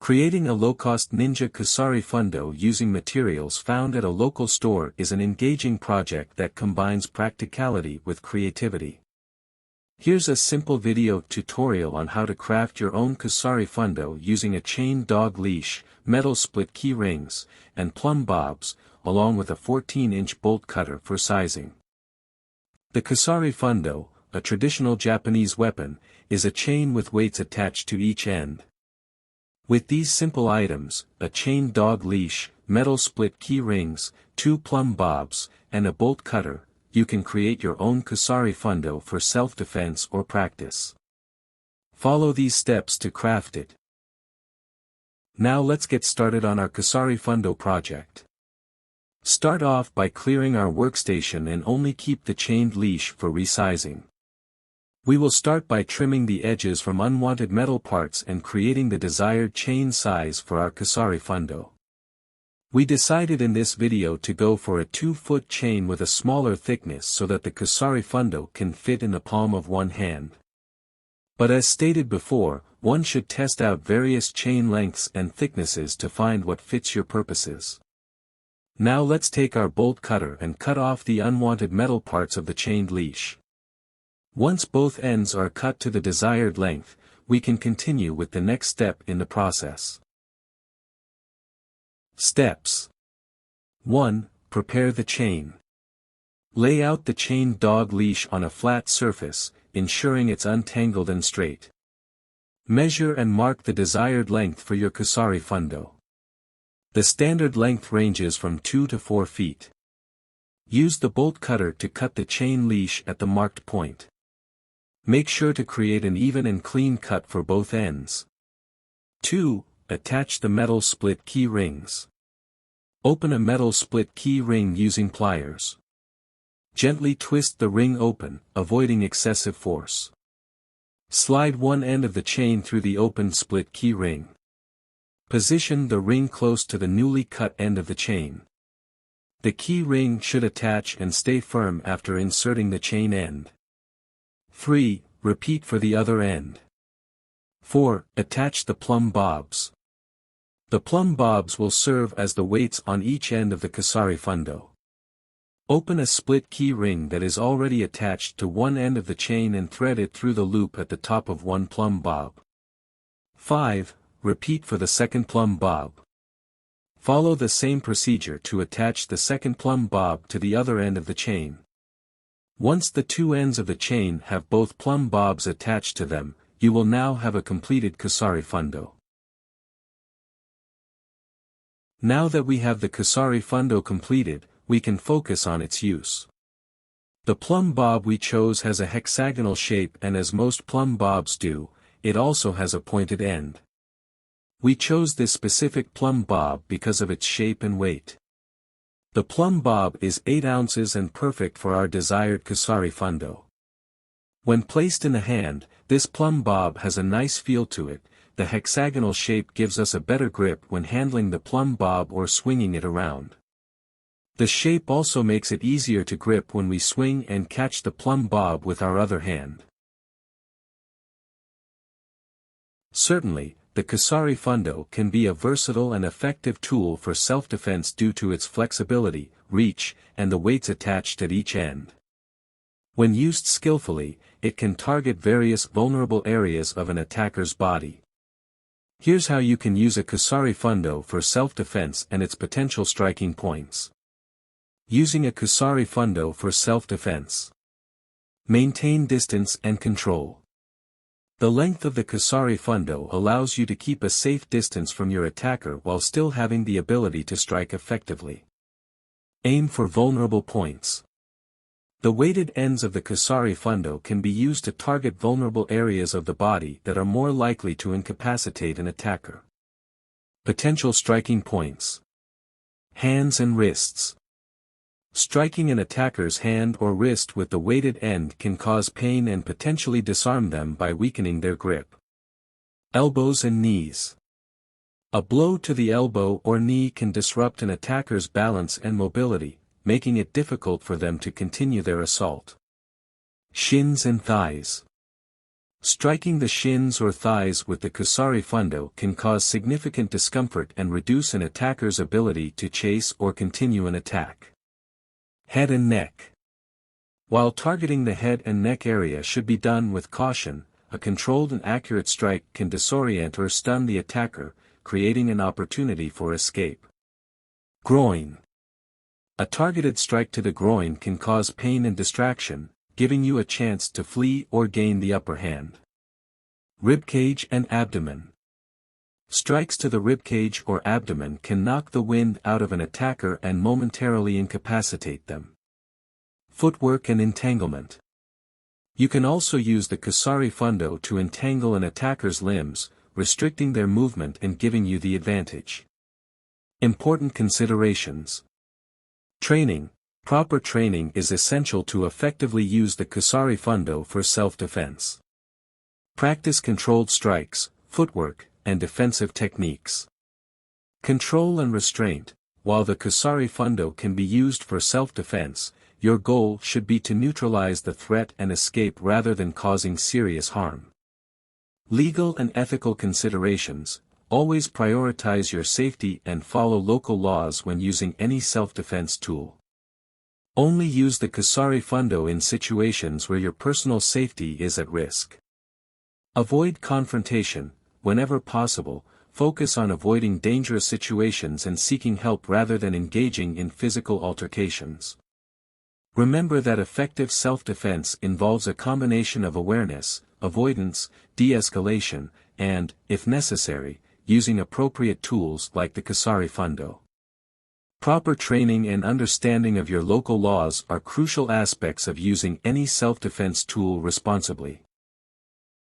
Creating a low-cost ninja kusari-fundo using materials found at a local store is an engaging project that combines practicality with creativity. Here's a simple video tutorial on how to craft your own kusari-fundo using a chain dog leash, metal split key rings, and plumb bobs, along with a 14-inch bolt cutter for sizing. The kusari-fundo, a traditional Japanese weapon, is a chain with weights attached to each end. With these simple items, a chain dog leash, metal split key rings, 2 plumb bobs, and a bolt cutter, you can create your own kusari-fundo for self-defense or practice. Follow these steps to craft it. Now let's get started on our kusari-fundo project. Start off by clearing our workstation and only keep the chained leash for resizing. We will start by trimming the edges from unwanted metal parts and creating the desired chain size for our kusari-fundo. We decided in this video to go for a 2-foot chain with a smaller thickness so that the kusari-fundo can fit in the palm of one hand. But as stated before, one should test out various chain lengths and thicknesses to find what fits your purposes. Now let's take our bolt cutter and cut off the unwanted metal parts of the chained leash. Once both ends are cut to the desired length, we can continue with the next step in the process. Steps 1. Prepare the chain. Lay out the chain dog leash on a flat surface, ensuring it's untangled and straight. Measure and mark the desired length for your kusari-fundo. The standard length ranges from 2 to 4 feet. Use the bolt cutter to cut the chain leash at the marked point. Make sure to create an even and clean cut for both ends. 2. Attach the metal split key rings. Open a metal split key ring using pliers. Gently twist the ring open, avoiding excessive force. Slide one end of the chain through the opened split key ring. Position the ring close to the newly cut end of the chain. The key ring should attach and stay firm after inserting the chain end. 3. Repeat for the other end. 4. Attach the plumb bobs. The plumb bobs will serve as the weights on each end of the kusari-fundo. Open a split key ring that is already attached to one end of the chain and thread it through the loop at the top of one plumb bob. 5. Repeat for the second plumb bob. Follow the same procedure to attach the second plumb bob to the other end of the chain. Once the two ends of the chain have both plumb bobs attached to them, you will now have a completed kusari-fundo. Now that we have the kusari-fundo completed, we can focus on its use. The plumb bob we chose has a hexagonal shape, and as most plumb bobs do, it also has a pointed end. We chose this specific plumb bob because of its shape and weight. The plumb bob is 8 ounces and perfect for our desired kusari-fundo. When placed in the hand, this plumb bob has a nice feel to it. The hexagonal shape gives us a better grip when handling the plumb bob or swinging it around. The shape also makes it easier to grip when we swing and catch the plumb bob with our other hand. Certainly, the kusari-fundo can be a versatile and effective tool for self-defense due to its flexibility, reach, and the weights attached at each end. When used skillfully, it can target various vulnerable areas of an attacker's body. Here's how you can use a kusari-fundo for self-defense and its potential striking points. Using a kusari-fundo for self-defense. Maintain distance and control. The length of the kusari-fundo allows you to keep a safe distance from your attacker while still having the ability to strike effectively. Aim for vulnerable points. The weighted ends of the kusari-fundo can be used to target vulnerable areas of the body that are more likely to incapacitate an attacker. Potential striking points. Hands and wrists. Striking an attacker's hand or wrist with the weighted end can cause pain and potentially disarm them by weakening their grip. Elbows and knees. A blow to the elbow or knee can disrupt an attacker's balance and mobility, making it difficult for them to continue their assault. Shins and thighs. Striking the shins or thighs with the kusari-fundo can cause significant discomfort and reduce an attacker's ability to chase or continue an attack. Head and neck. While targeting the head and neck area should be done with caution, a controlled and accurate strike can disorient or stun the attacker, creating an opportunity for escape. Groin. A targeted strike to the groin can cause pain and distraction, giving you a chance to flee or gain the upper hand. Ribcage and abdomen. Strikes to the ribcage or abdomen can knock the wind out of an attacker and momentarily incapacitate them. Footwork and entanglement. You can also use the kusari-fundo to entangle an attacker's limbs, restricting their movement and giving you the advantage. Important considerations. Training. Proper training is essential to effectively use the kusari-fundo for self-defense. Practice controlled strikes, footwork, and defensive techniques. Control and restraint. While the kusari-fundo can be used for self-defense, your goal should be to neutralize the threat and escape rather than causing serious harm. Legal and ethical considerations. Always prioritize your safety and follow local laws when using any self-defense tool. Only use the kusari-fundo in situations where your personal safety is at risk. Avoid confrontation. Whenever possible, focus on avoiding dangerous situations and seeking help rather than engaging in physical altercations. Remember that effective self-defense involves a combination of awareness, avoidance, de-escalation, and, if necessary, using appropriate tools like the kusari-fundo. Proper training and understanding of your local laws are crucial aspects of using any self-defense tool responsibly.